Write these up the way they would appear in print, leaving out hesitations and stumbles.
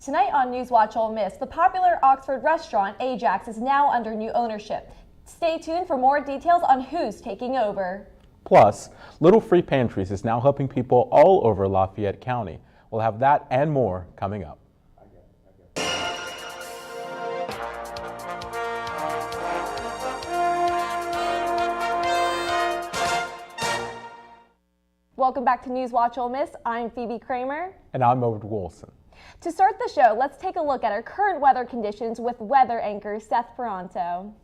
Tonight on NewsWatch Ole Miss, the popular Oxford restaurant Ajax is now under new ownership. Stay tuned for more details on who's taking over. Plus, Little Free Pantries is now helping people all over Lafayette County. We'll have that and more coming up. Welcome back to NewsWatch Ole Miss. I'm Phoebe Kramer. And I'm Edward Wilson. To start the show, let's take a look at our current weather conditions with weather anchor Seth Peranto.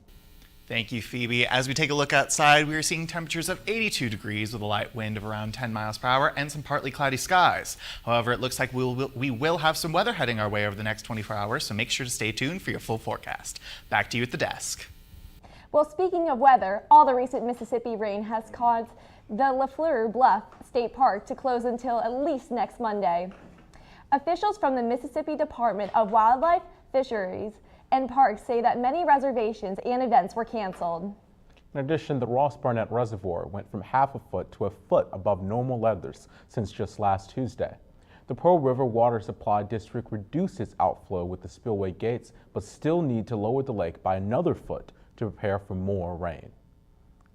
Thank you, Phoebe. As we take a look outside, we are seeing temperatures of 82 degrees with a light wind of around 10 miles per hour and some partly cloudy skies. However, it looks like we will have some weather heading our way over the next 24 hours, so make sure to stay tuned for your full forecast. Back to you at the desk. Well, speaking of weather, all the recent Mississippi rain has caused the Lafleur Bluff State Park to close until at least next Monday. Officials from the Mississippi Department of Wildlife, Fisheries, and Parks say that many reservations and events were canceled. In addition, the Ross Barnett Reservoir went from half a foot to a foot above normal levels since just last Tuesday. The Pearl River Water Supply District reduced its outflow with the spillway gates, but still need to lower the lake by another foot to prepare for more rain.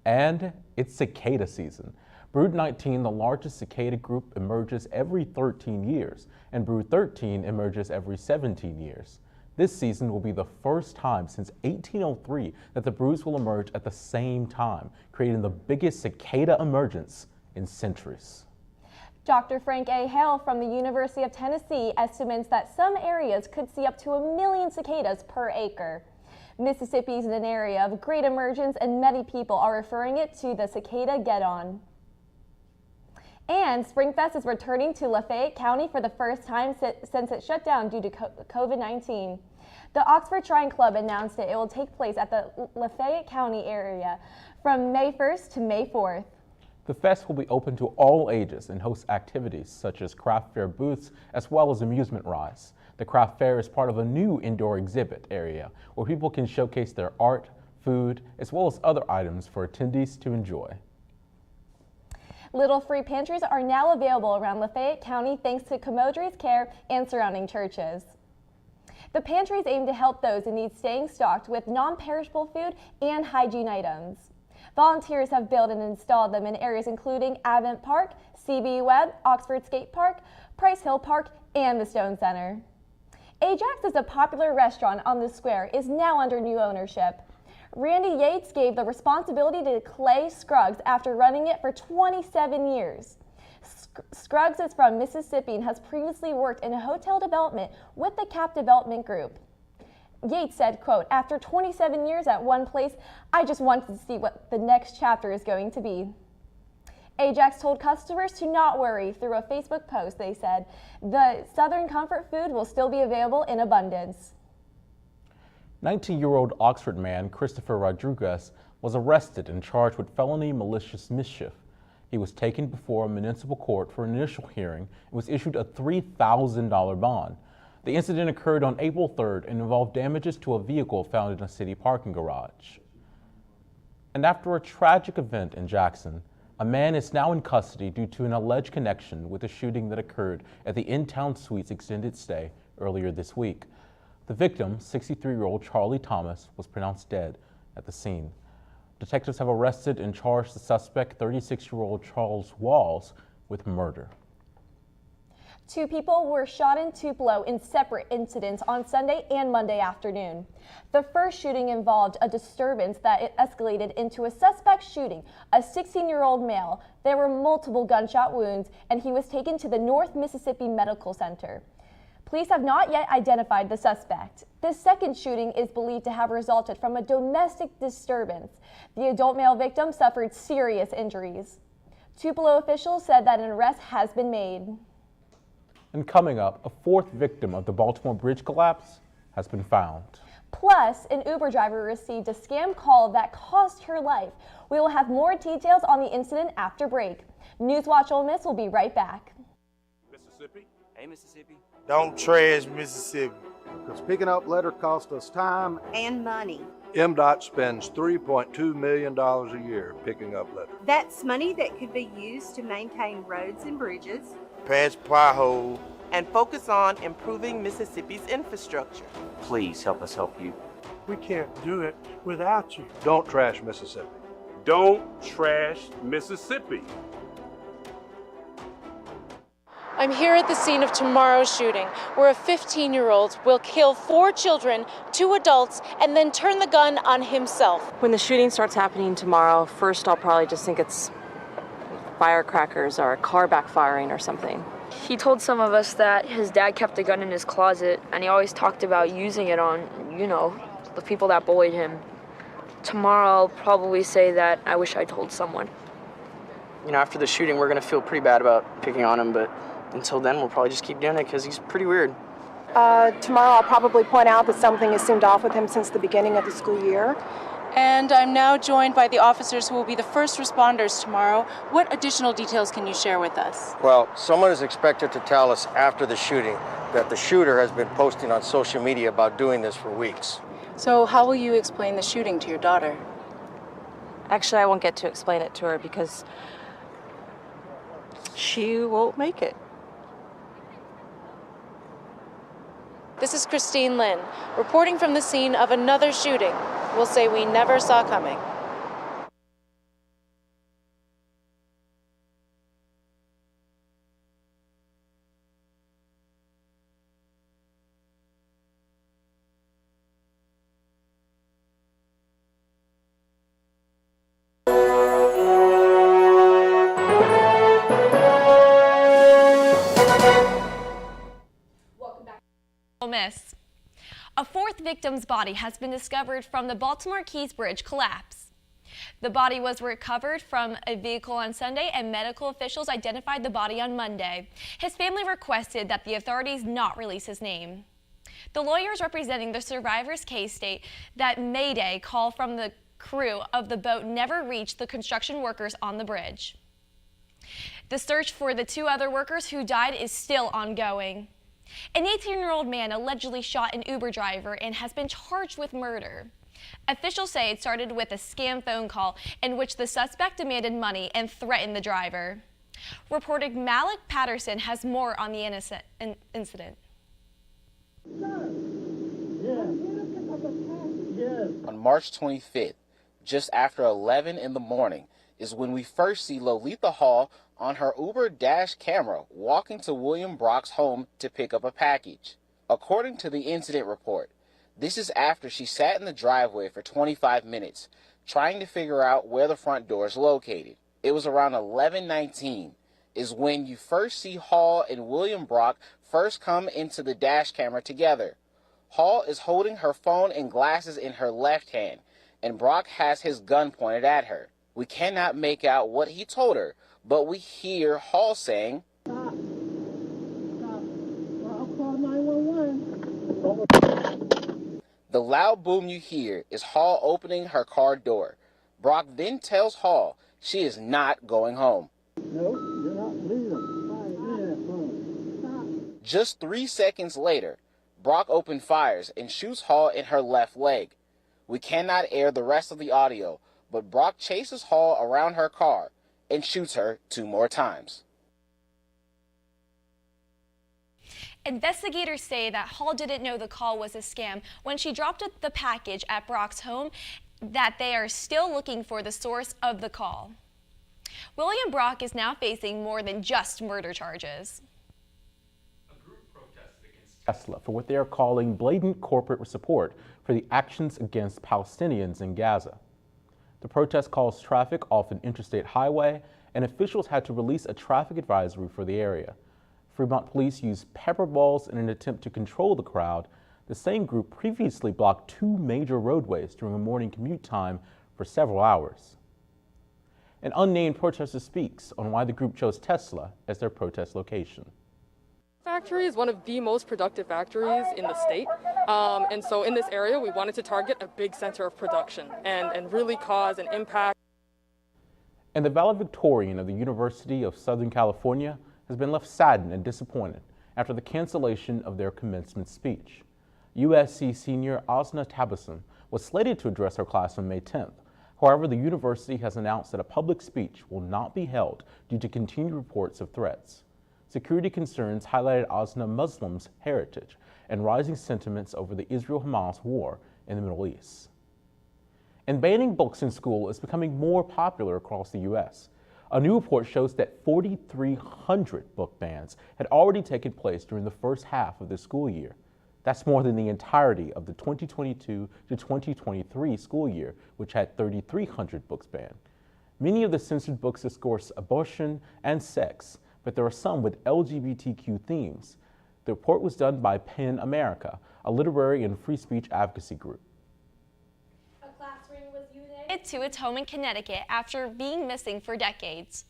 And it's cicada season. Brood 19, the largest cicada group, emerges every 13 years, and Brood 13 emerges every 17 years. This season will be the first time since 1803 that the broods will emerge at the same time, creating the biggest cicada emergence in centuries. Dr. Frank A. Hale from the University of Tennessee estimates that some areas could see up to 1 million cicadas per acre. Mississippi is an area of great emergence, and many people are referring it to the cicada get-on. And Springfest is returning to Lafayette County for the first time since it shut down due to COVID-19. The Oxford Shrine Club announced it will take place at the Lafayette County area from May 1st to May 4th. The fest will be open to all ages and host activities such as craft fair booths as well as amusement rides. The craft fair is part of a new indoor exhibit area where people can showcase their art, food, as well as other items for attendees to enjoy. Little free pantries are now available around Lafayette County thanks to Commodores Care and surrounding churches. The pantries aim to help those in need staying stocked with non-perishable food and hygiene items. Volunteers have built and installed them in areas including Advent Park, CB Webb, Oxford Skate Park, Price Hill Park, and the Stone Center. Ajax is a popular restaurant on the square is now under new ownership. Randy Yates gave the responsibility to Clay Scruggs after running it for 27 years. Scruggs is from Mississippi and has previously worked in a hotel development with the CAP Development Group. Yates said, quote, "After 27 years at one place, I just wanted to see what the next chapter is going to be." Ajax told customers to not worry. Through a Facebook post, they said, the Southern Comfort food will still be available in abundance. 19-year-old Oxford man Christopher Rodriguez was arrested and charged with felony malicious mischief. He was taken before a municipal court for an initial hearing and was issued a $3,000 bond. The incident occurred on April 3rd and involved damages to a vehicle found in a city parking garage. And after a tragic event in Jackson, a man is now in custody due to an alleged connection with a shooting that occurred at the In-Town Suites extended stay earlier this week. The victim, 63-year-old Charlie Thomas, was pronounced dead at the scene. Detectives have arrested and charged the suspect, 36-year-old Charles Walls, with murder. 2 people were shot in Tupelo in separate incidents on Sunday and Monday afternoon. The first shooting involved a disturbance that escalated into a suspect shooting a 16-year-old male. There were multiple gunshot wounds, and he was taken to the North Mississippi Medical Center. Police have not yet identified the suspect. This second shooting is believed to have resulted from a domestic disturbance. The adult male victim suffered serious injuries. Tupelo officials said that an arrest has been made. And coming up, a 4th victim of the Baltimore Bridge collapse has been found. Plus, an Uber driver received a scam call that cost her life. We will have more details on the incident after break. NewsWatch Ole Miss will be right back. Mississippi? Hey, Mississippi. Don't trash Mississippi. Because picking up litter costs us time and money. MDOT spends $3.2 million a year picking up litter. That's money that could be used to maintain roads and bridges, Patch potholes, and focus on improving Mississippi's infrastructure. Please help us help you. We can't do it without you. Don't trash Mississippi. Don't trash Mississippi. I'm here at the scene of tomorrow's shooting, where a 15-year-old will kill 4 children, 2 adults, and then turn the gun on himself. When the shooting starts happening tomorrow, first I'll probably just think it's firecrackers or a car backfiring or something. He told some of us that his dad kept a gun in his closet, and he always talked about using it on, the people that bullied him. Tomorrow I'll probably say that I wish I told someone. After the shooting, we're going to feel pretty bad about picking on him, but until then, we'll probably just keep doing it because he's pretty weird. Tomorrow I'll probably point out that something has seemed off with him since the beginning of the school year. And I'm now joined by the officers who will be the first responders tomorrow. What additional details can you share with us? Well, someone is expected to tell us after the shooting that the shooter has been posting on social media about doing this for weeks. So how will you explain the shooting to your daughter? Actually, I won't get to explain it to her because she won't make it. This is Christine Lynn, reporting from the scene of another shooting we'll say we never saw coming. Ole Miss. A 4th victim's body has been discovered from the Baltimore Keys Bridge collapse. The body was recovered from a vehicle on Sunday, and medical officials identified the body on Monday. His family requested that the authorities not release his name. The lawyers representing the survivor's case state that Mayday call from the crew of the boat never reached the construction workers on the bridge. The search for the 2 other workers who died is still ongoing. An 18-year-old man allegedly shot an Uber driver and has been charged with murder. Officials say it started with a scam phone call in which the suspect demanded money and threatened the driver. Reporter Malik Patterson has more on the incident. On March 25th, just after 11 in the morning, is when we first see Lolitha Hall on her Uber dash camera walking to William Brock's home to pick up a package. According to the incident report, this is after she sat in the driveway for 25 minutes trying to figure out where the front door is located. It was around 11:19 is when you first see Hall and William Brock first come into the dash camera together. Hall is holding her phone and glasses in her left hand, and Brock has his gun pointed at her. We cannot make out what he told her, but we hear Hall saying, "Stop. Stop. I'll call 911. The loud boom you hear is Hall opening her car door. Brock then tells Hall she is not going home. No, you're not leaving. Just 3 seconds later, Brock opened fires and shoots Hall in her left leg. We cannot air the rest of the audio, but Brock chases Hall around her car and shoots her 2 more times. Investigators say that Hall didn't know the call was a scam when she dropped the package at Brock's home, that they are still looking for the source of the call. William Brock is now facing more than just murder charges. A group protested against Tesla for what they are calling blatant corporate support for the actions against Palestinians in Gaza. The protest caused traffic off an interstate highway, and officials had to release a traffic advisory for the area. Fremont police used pepper balls in an attempt to control the crowd. The same group previously blocked 2 major roadways during a morning commute time for several hours. An unnamed protester speaks on why the group chose Tesla as their protest location. Factory is one of the most productive factories in the state, and so in this area we wanted to target a big center of production and really cause an impact. And the valedictorian of the University of Southern California has been left saddened and disappointed after the cancellation of their commencement speech. USC senior Asna Tabassum was slated to address her class on May 10th. However, the university has announced that a public speech will not be held due to continued reports of threats. security concerns highlighted Osna Muslims' heritage and rising sentiments over the Israel-Hamas war in the Middle East. And banning books in school is becoming more popular across the U.S. A new report shows that 4,300 book bans had already taken place during the first half of the school year. That's more than the entirety of the 2022 to 2023 school year, which had 3,300 books banned. Many of the censored books discuss abortion and sex, but there are some with LGBTQ themes. The report was done by PEN America, a literary and free speech advocacy group. To its home in Connecticut after being missing for decades.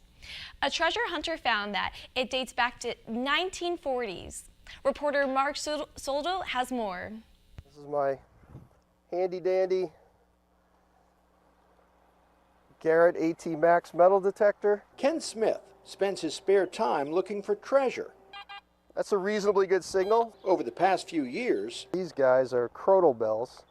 A treasure hunter found that it dates back to 1940s. Reporter Mark Soldel has more. This is my handy dandy Garrett AT Max metal detector. Ken Smith spends his spare time looking for treasure. That's a reasonably good signal. Over the past few years, these guys are chronal bells.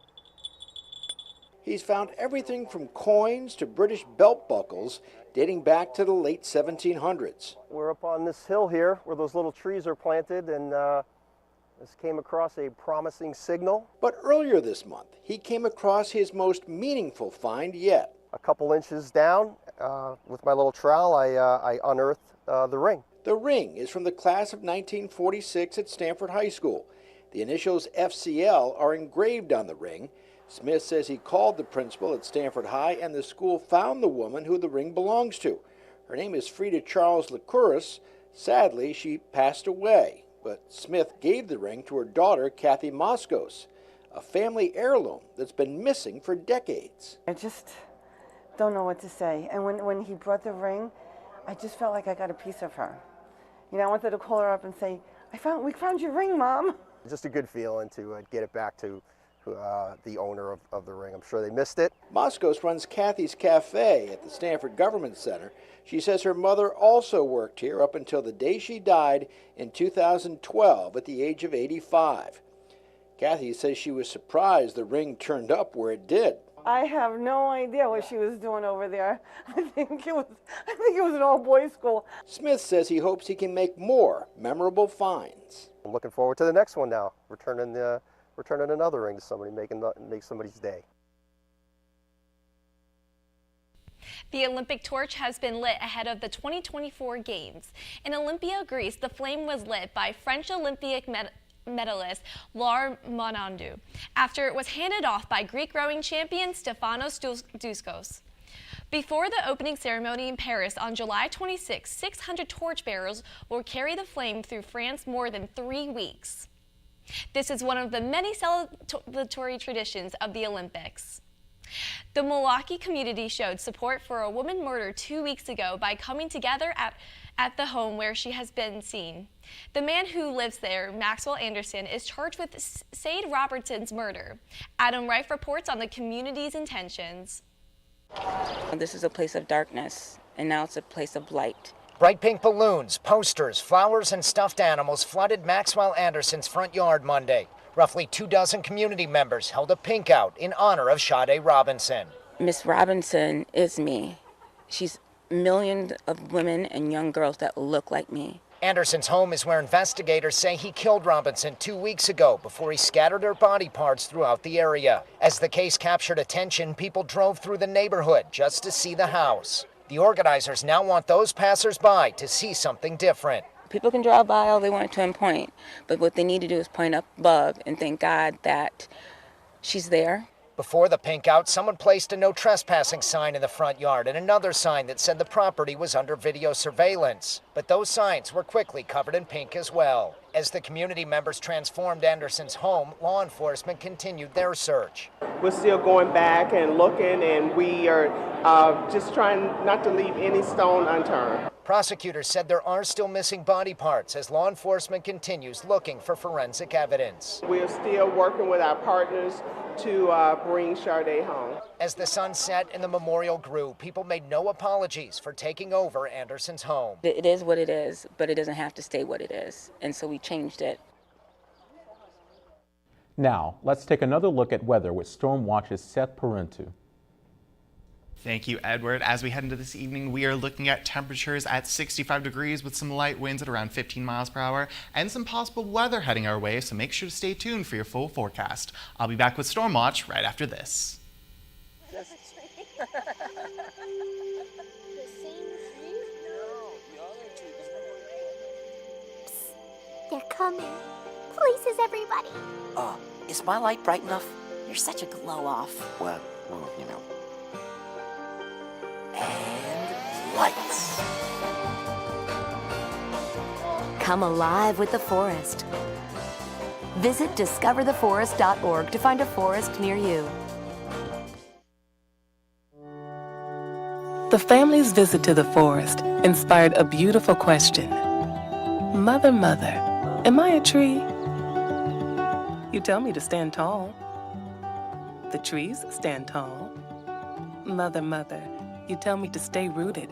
He's found everything from coins to British belt buckles dating back to the late 1700s. We're up on this hill here where those little trees are planted, and this came across a promising signal. But earlier this month, he came across his most meaningful find yet. A couple inches down, with my little trowel, I unearthed the ring. The ring is from the class of 1946 at Stanford High School. The initials FCL are engraved on the ring. Smith says he called the principal at Stanford High and the school found the woman who the ring belongs to. Her name is Frida Charles Licouris. Sadly, she passed away, but Smith gave the ring to her daughter, Kathy Moskos, a family heirloom that's been missing for decades. I just don't know what to say. And when he brought the ring, I just felt like I got a piece of her. You know, I wanted to call her up and say, we found your ring, Mom. Just a good feeling to get it back to the owner of the ring. I'm sure they missed it. Moskos runs Kathy's Cafe at the Stanford Government Center. She says her mother also worked here up until the day she died in 2012 at the age of 85. Kathy says she was surprised the ring turned up where it did. I have no idea what she was doing over there. I think it was an all-boys school. Smith says he hopes he can make more memorable finds. I'm looking forward to the next one now, returning another ring to somebody, make somebody's day. The Olympic torch has been lit ahead of the 2024 Games. In Olympia, Greece, the flame was lit by French Olympic medalist Laure Monandou after it was handed off by Greek rowing champion Stefanos Douskos. Before the opening ceremony in Paris on July 26, 600 torchbearers will carry the flame through France more than 3 weeks. This is one of the many celebratory traditions of the Olympics. The Milwaukee community showed support for a woman murdered 2 weeks ago by coming together at the home where she has been seen. The man who lives there, Maxwell Anderson, is charged with Sade Robertson's murder. Adam Reif reports on the community's intentions. This is a place of darkness, and now it's a place of light. Bright pink balloons, posters, flowers, and stuffed animals flooded Maxwell Anderson's front yard Monday. Roughly 24 community members held a pink out in honor of Sade Robinson. Miss Robinson is me. She's millions of women and young girls that look like me. Anderson's home is where investigators say he killed Robinson 2 weeks ago before he scattered her body parts throughout the area. As the case captured attention, people drove through the neighborhood just to see the house. The organizers now want those passers-by to see something different. People can drive by all they want to and point, but what they need to do is point up above and thank God that she's there. Before the pink out, someone placed a no trespassing sign in the front yard and another sign that said the property was under video surveillance. But those signs were quickly covered in pink as well. As the community members transformed Anderson's home, law enforcement continued their search. We're still going back and looking, and we are just trying not to leave any stone unturned. Prosecutors said there are still missing body parts as law enforcement continues looking for forensic evidence. We're still working with our partners to bring Sade home. As the sun set and the memorial grew, people made no apologies for taking over Anderson's home. It is what it is, but it doesn't have to stay what it is, and so we changed it. Now, let's take another look at weather with Storm Watch's Seth Parentu. Thank you, Edward. As we head into this evening, we are looking at temperatures at 65 degrees with some light winds at around 15 miles per hour and some possible weather heading our way, so make sure to stay tuned for your full forecast. I'll be back with Storm Watch right after this. They're coming. Places, everybody. Is my light bright enough? You're such a glow-off. Well, you know. And lights. Come alive with the forest. Visit discovertheforest.org to find a forest near you. The family's visit to the forest inspired a beautiful question. Mother, mother, am I a tree? You tell me to stand tall. The trees stand tall. Mother, mother, you tell me to stay rooted.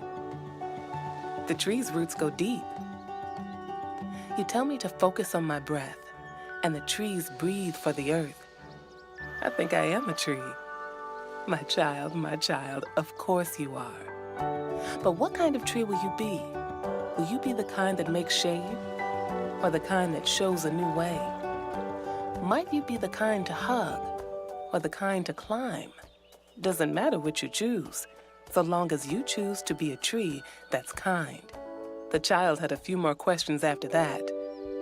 The trees' roots go deep. You tell me to focus on my breath, and the trees breathe for the earth. I think I am a tree. My child, of course you are. But what kind of tree will you be? Will you be the kind that makes shade, or the kind that shows a new way? Might you be the kind to hug, or the kind to climb? Doesn't matter which you choose, so long as you choose to be a tree that's kind. The child had a few more questions after that,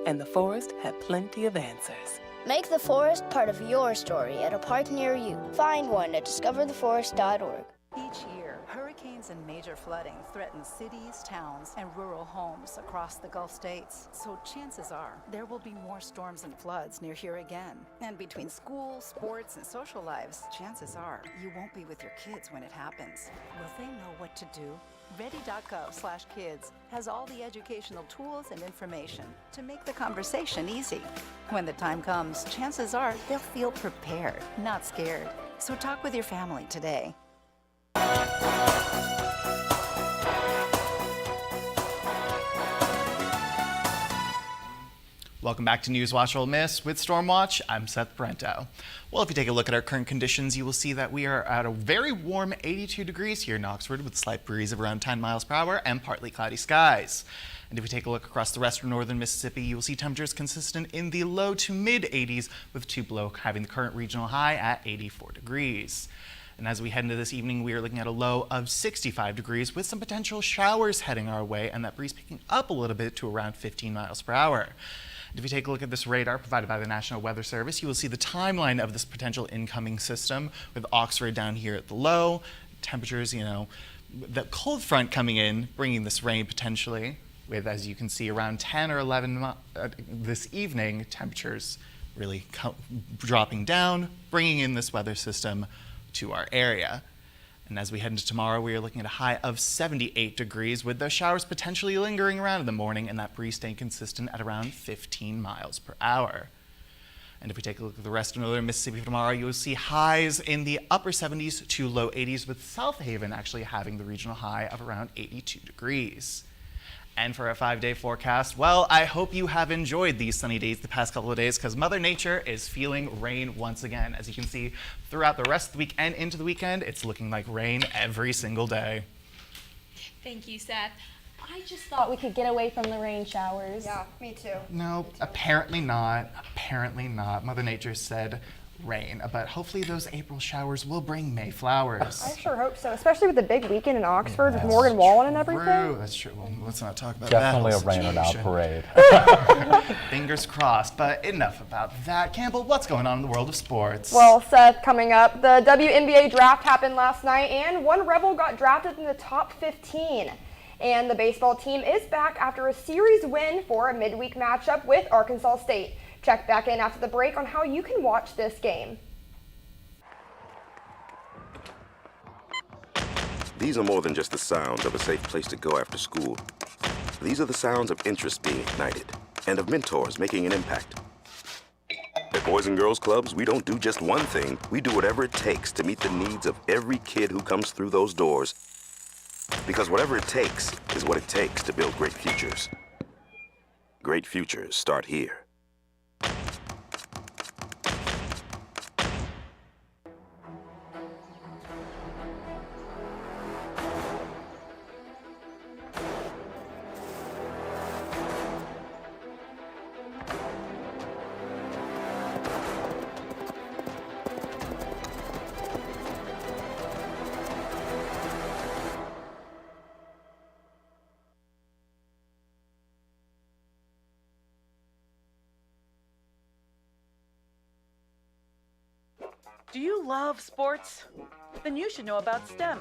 and the forest had plenty of answers. Make the forest part of your story at a park near you. Find one at discovertheforest.org. Each year, hurricanes and major flooding threaten cities, towns, and rural homes across the Gulf states. So chances are there will be more storms and floods near here again. And between school, sports, and social lives, chances are you won't be with your kids when it happens. Will they know what to do? Ready.gov/kids has all the educational tools and information to make the conversation easy. When the time comes, chances are they'll feel prepared, not scared. So talk with your family today. Welcome back to NewsWatch Ole Miss with Stormwatch. I'm Seth Brento. Well, if you take a look at our current conditions, you will see that we are at a very warm 82 degrees here in Oxford with a slight breeze of around 10 miles per hour and partly cloudy skies. And if we take a look across the rest of northern Mississippi, you will see temperatures consistent in the low to mid 80s, with Tupelo having the current regional high at 84 degrees. And as we head into this evening, we are looking at a low of 65 degrees with some potential showers heading our way, and that breeze picking up a little bit to around 15 miles per hour. And if you take a look at this radar provided by the National Weather Service, you will see the timeline of this potential incoming system, with Oxford down here at the low, temperatures, the cold front coming in, bringing this rain potentially, with, as you can see, around 10 or 11 this evening, temperatures really dropping down, bringing in this weather system to our area. And as we head into tomorrow, we are looking at a high of 78 degrees, with those showers potentially lingering around in the morning and that breeze staying consistent at around 15 miles per hour. And if we take a look at the rest of northern Mississippi tomorrow, you will see highs in the upper 70s to low 80s, with South Haven actually having the regional high of around 82 degrees. And for our 5-day forecast, well, I hope you have enjoyed these sunny days the past couple of days, because Mother Nature is feeling rain once again. As you can see, throughout the rest of the week and into the weekend, it's looking like rain every single day. Thank you, Seth. I just thought we could get away from the rain showers. Yeah, me too. No, apparently not. Apparently not. Mother Nature said rain, but hopefully those April showers will bring May flowers. I sure hope so, especially with the big weekend in Oxford with Morgan Wallen and everything. True, that's true. Well, let's not talk about Definitely that. Definitely a rain or out parade. Fingers crossed, but enough about that. Campbell, what's going on in the world of sports? Well, Seth, coming up, the WNBA draft happened last night, and one Rebel got drafted in the top 15. And the baseball team is back after a series win for a midweek matchup with Arkansas State. Check back in after the break on how you can watch this game. These are more than just the sounds of a safe place to go after school. These are the sounds of interest being ignited and of mentors making an impact. At Boys and Girls Clubs, we don't do just one thing. We do whatever it takes to meet the needs of every kid who comes through those doors. Because whatever it takes is what it takes to build great futures. Great futures start here. Do you love sports? Then you should know about STEM.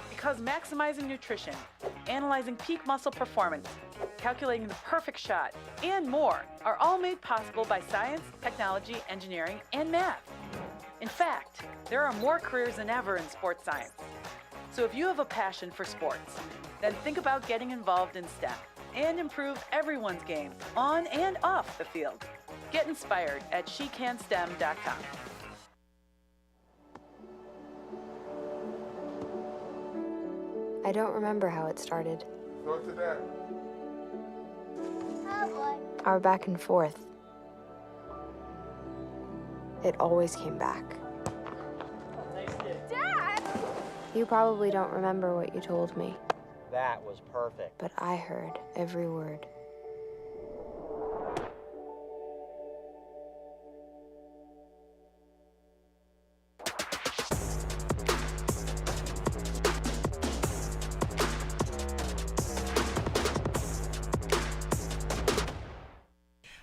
Because maximizing nutrition, analyzing peak muscle performance, calculating the perfect shot, and more are all made possible by science, technology, engineering, and math. In fact, there are more careers than ever in sports science. So if you have a passion for sports, then think about getting involved in STEM and improve everyone's game on and off the field. Get inspired at shecanstem.com. I don't remember how it started. Go to that. Our back and forth. It always came back. Dad! You probably don't remember what you told me, That was perfect. but I heard every word.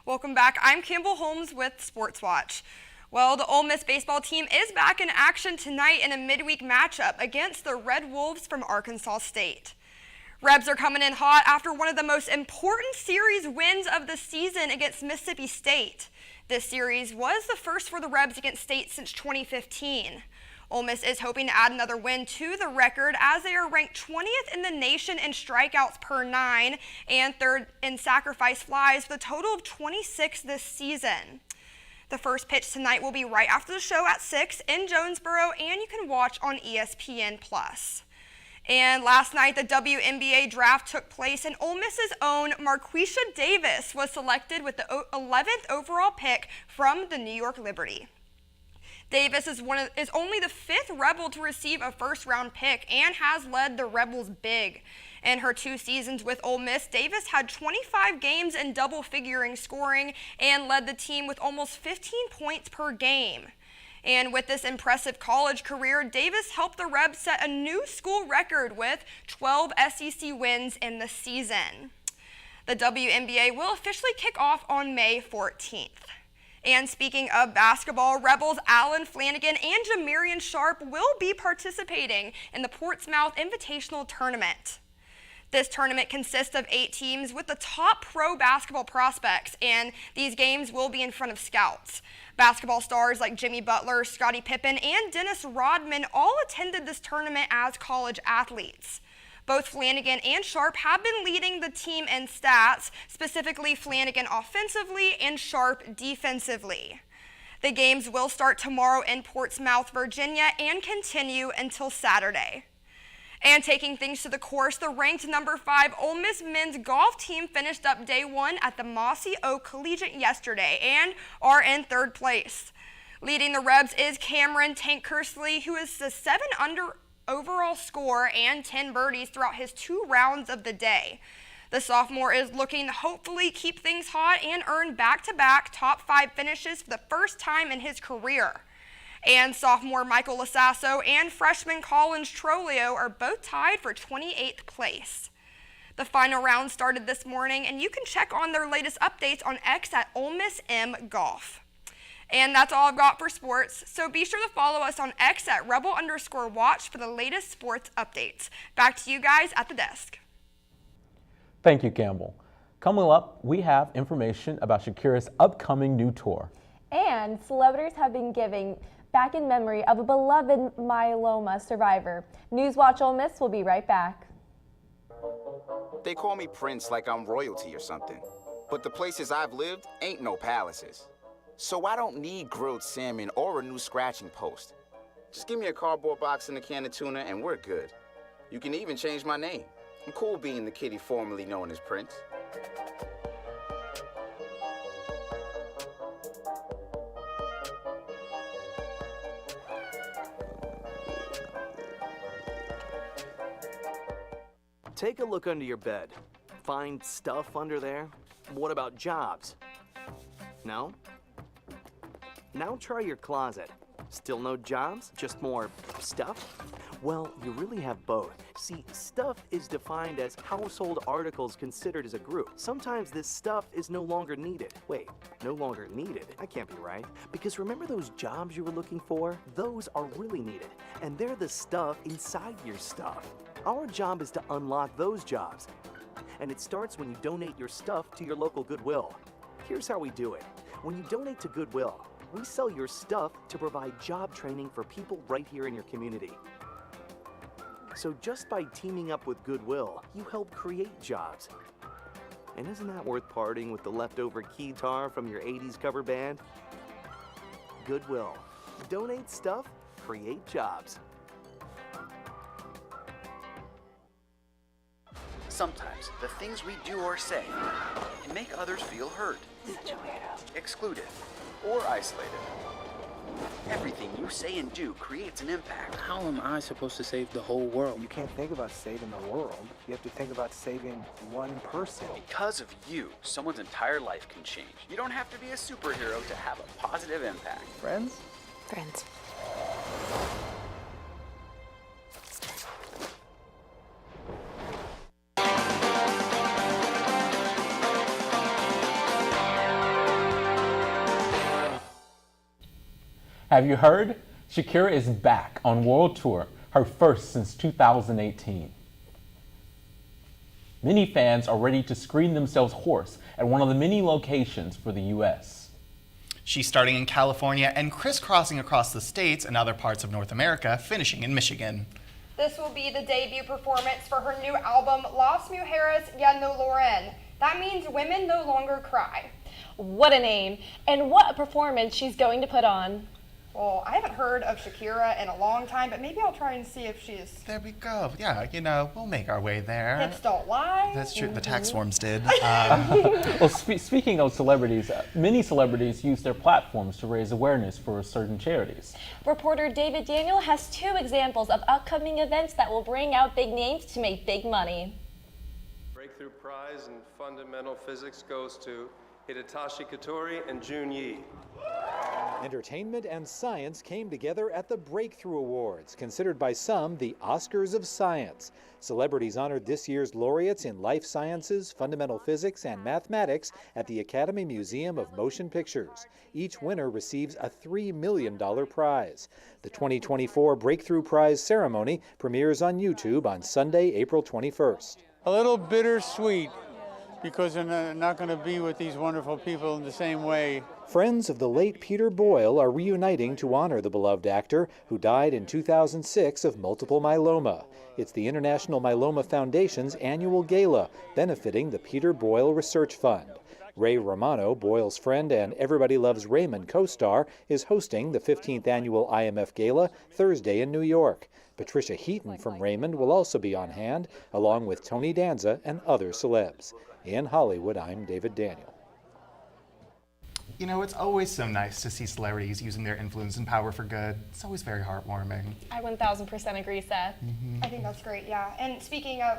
Welcome back. I'm Campbell Holmes with Sports Watch. Well, the Ole Miss baseball team is back in action tonight in a midweek matchup against the Red Wolves from Arkansas State. Rebs are coming in hot after one of the most important series wins of the season against Mississippi State. This series was the first for the Rebs against State since 2015. Ole Miss is hoping to add another win to the record as they are ranked 20th in the nation in strikeouts per 9 and 3rd in sacrifice flies with a total of 26 this season. The first pitch tonight will be right after the show at 6 in Jonesboro, and you can watch on ESPN+. And last night, the WNBA draft took place, and Ole Miss's own Marquisha Davis was selected with the 11th overall pick from the New York Liberty. Davis is only the 5th Rebel to receive a first-round pick and has led the Rebels big. In her 2 seasons with Ole Miss, Davis had 25 games in double-figuring scoring and led the team with almost 15 points per game. And with this impressive college career, Davis helped the Rebs set a new school record with 12 SEC wins in the season. The WNBA will officially kick off on May 14th. And speaking of basketball, Rebels Allen Flanagan and Jamarian Sharp will be participating in the Portsmouth Invitational Tournament. This tournament consists of 8 teams with the top pro basketball prospects, and these games will be in front of scouts. Basketball stars like Jimmy Butler, Scottie Pippen, and Dennis Rodman all attended this tournament as college athletes. Both Flanagan and Sharp have been leading the team in stats, specifically Flanagan offensively and Sharp defensively. The games will start tomorrow in Portsmouth, Virginia, and continue until Saturday. And taking things to the course, the ranked number 5 Ole Miss men's golf team finished up day 1 at the Mossy Oak Collegiate yesterday and are in 3rd place. Leading the Rebs is Cameron Tank Kersley, who is the 7 under overall score and 10 birdies throughout his 2 rounds of the day. The sophomore is looking to hopefully keep things hot and earn back-to-back top 5 finishes for the first time in his career. And sophomore Michael Lasasso and freshman Collins Trolio are both tied for 28th place. The final round started this morning, and you can check on their latest updates on X at Ole Miss M Golf. And that's all I've got for sports, so be sure to follow us on X at rebel_watch for the latest sports updates. Back to you guys at the desk. Thank you, Campbell. Coming up, we have information about Shakira's upcoming new tour. And celebrities have been giving back in memory of a beloved myeloma survivor. NewsWatch Ole Miss will be right back. They call me Prince like I'm royalty or something. But the places I've lived ain't no palaces. So I don't need grilled salmon or a new scratching post. Just give me a cardboard box and a can of tuna and we're good. You can even change my name. I'm cool being the kitty formerly known as Prince. Take a look under your bed. Find stuff under there? What about jobs? No? Now try your closet. Still no jobs? Just more stuff? Well, you really have both. See, stuff is defined as household articles considered as a group. Sometimes this stuff is no longer needed. Wait, no longer needed? That can't be right. Because remember those jobs you were looking for? Those are really needed, and they're the stuff inside your stuff. Our job is to unlock those jobs, and it starts when you donate your stuff to your local Goodwill. Here's how we do it. When you donate to Goodwill, we sell your stuff to provide job training for people right here in your community. So just by teaming up with Goodwill, you help create jobs. And isn't that worth parting with the leftover keytar from your 80s cover band? Goodwill. Donate stuff, create jobs. Sometimes the things we do or say can make others feel hurt, excluded, or isolated. Everything you say and do creates an impact. How am I supposed to save the whole world? You can't think about saving the world. You have to think about saving one person. Because of you, someone's entire life can change. You don't have to be a superhero to have a positive impact. Friends? Friends. Have you heard? Shakira is back on world tour, her first since 2018. Many fans are ready to screen themselves hoarse at one of the many locations for the U.S. She's starting in California and crisscrossing across the states and other parts of North America, finishing in Michigan. This will be the debut performance for her new album, Las Mujeres Ya No Lloran. That means Women No Longer Cry. What a name, and what a performance she's going to put on. Well, I haven't heard of Shakira in a long time, but maybe I'll try and see if she's... There we go. Yeah, you know, we'll make our way there. Hips don't lie. That's true. The tax forms did. Well, speaking of celebrities, many celebrities use their platforms to raise awareness for certain charities. Reporter David Daniel has 2 examples of upcoming events that will bring out big names to make big money. Breakthrough Prize in Fundamental Physics goes to Hidetoshi Katori and Jun Yi. Entertainment and science came together at the Breakthrough Awards, considered by some the Oscars of science. Celebrities honored this year's laureates in life sciences, fundamental physics, and mathematics at the Academy Museum of Motion Pictures. Each winner receives a $3 million prize. The 2024 Breakthrough Prize ceremony premieres on YouTube on Sunday, April 21st. A little bittersweet, because they're not going to be with these wonderful people in the same way. Friends of the late Peter Boyle are reuniting to honor the beloved actor who died in 2006 of multiple myeloma. It's the International Myeloma Foundation's annual gala, benefiting the Peter Boyle Research Fund. Ray Romano, Boyle's friend and Everybody Loves Raymond co-star, is hosting the 15th annual IMF Gala Thursday in New York. Patricia Heaton from Raymond will also be on hand, along with Tony Danza and other celebs. In Hollywood, I'm David Daniel. You know, it's always so nice to see celebrities using their influence and power for good. It's always very heartwarming. I 1000% agree, Seth. I think that's great, yeah. And speaking of,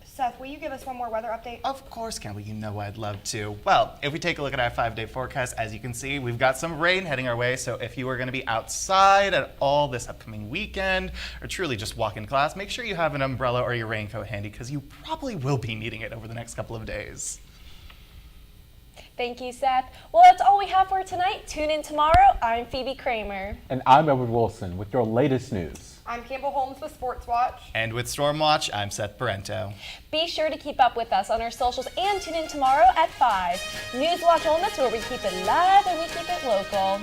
Seth, will you give us one more weather update? Of course, Campbell, you know I'd love to. Well, if we take a look at our 5-day forecast, as you can see, we've got some rain heading our way, so if you are going to be outside at all this upcoming weekend, or truly just walk in class, make sure you have an umbrella or your raincoat handy, because you probably will be needing it over the next couple of days. Thank you, Seth. Well, that's all we have for tonight. Tune in tomorrow. I'm Phoebe Kramer. And I'm Edward Wilson with your latest news. I'm Campbell Holmes with Sports Watch. And with Storm Watch, I'm Seth Parento. Be sure to keep up with us on our socials and tune in tomorrow at 5. NewsWatch Ole, where we keep it live and we keep it local.